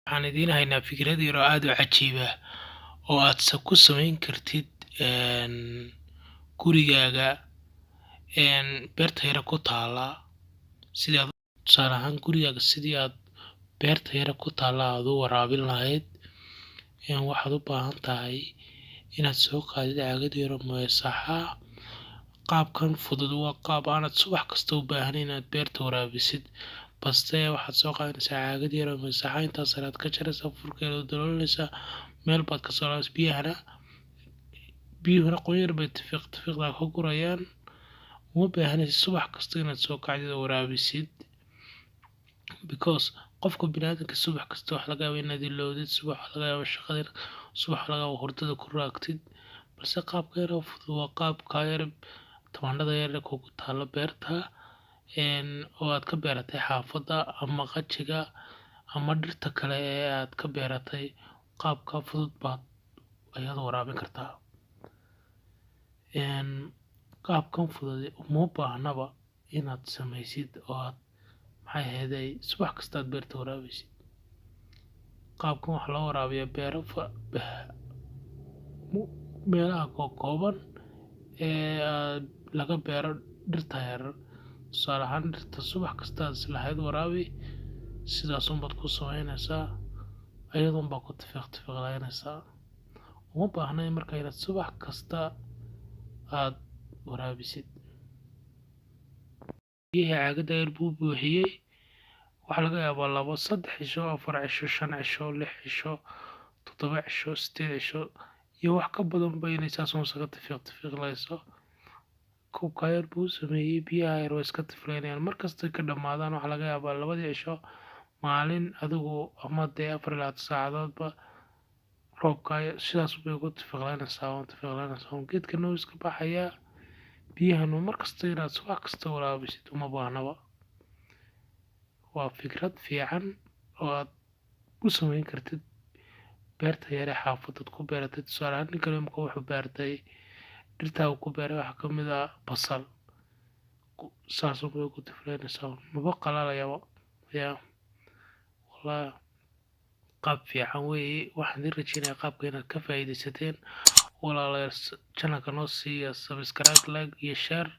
waxaan idiin haynaa fikrad yar oo aad u cajiib ah oo aad ku samayn kartid gurigaaga beerta yar ku taala. Tusaale ahaan gurigaaga sidii aad beerta yar ku taala aad u waraabin lahayd, waxaad u baahan tahay inaad soo qaadid caagad yar oo masax ah. Qaabkan fudud waa qaab aanad subax kasta u baahnayn inaad beerta waraabisid, balse waxaad soo qaadanaysaa caagad yar oo masax ah, intaas aad ka jaraysaa, furkeeda u daloolinaysaa, meel baad ka soo laabeysaa, biyuhuna qoyar bay tifiqda ka gurayaan. Uma baahnaysid subax kasta inaad soo kacdid oo waraabisid, because qofka bini'aadamka subax kasta waxa laga yaabaa inaad ilowdid, subax laga yaabaa shaqada, subax laga yaabaa hurdada ku raagtid. Balse qaabka yar oo fudud waa qaabka yar tamaandhada yar kugu taalo beerta, oo aad ka beeratay xaafadda ama qajiga ama dhirta kale ee aad ka beeratay. Qaabka fudud baad ayaad waraabin kartaa. Qaabkan fudud uma baahnaba inaad samaysid oo aad subax kasta aad beerta waraabisid. Qaabkan waxaa loo waraabiyaa beero meelaha kooban ee laga beero dhirta yar. Tusaale ahaan dhirta subax kasta aad islahayd waraabi, sidaas unbaad ku samaynaysaa, ayadoon baa ku tifiqlaynaysaa. Uma baahna marka inaad subax kasta aad waraabisid. Biyihii caagada yar buu buuxiyey, waxaa laga yaabaa 2, 3 cisho, 4 cisho, 5 cisho, 6 cisho, 7 cisho, 8 cisho iyo wax ka badanba inay saas uun ka tifiqlayso. Koobka yar buu sameeyey, biyaha yar way iska tiflaynayaan. Markasta ka dhamaadaan waxaa laga yaabaa 2 cisho, maalin adigu ama 24 saacadoodba roobka sidaas bay ugu tifiqlaynaysaa. Geedkana wuu iska baxayaa. Biyahana markasta inaad subax kasta waraabisid uma baahnaba. Waa fikrad fiican oo aad u samayn kartid beerta yar ee xaafadda ku beeratay. Tusaale ahaan ninkan imika wuxuu beertay dhirta uu ku beeray waxaa ka mid ah basal, saas bay ugu tiflaynaysaa, maba qalalayaba. Wallaahi qaab fiican weeye. Waxaan idin rajaynayaa qaabka inaad ka faa'iidaysateen. Walaalayaal channelka noo siiya subscribe, like iyo share.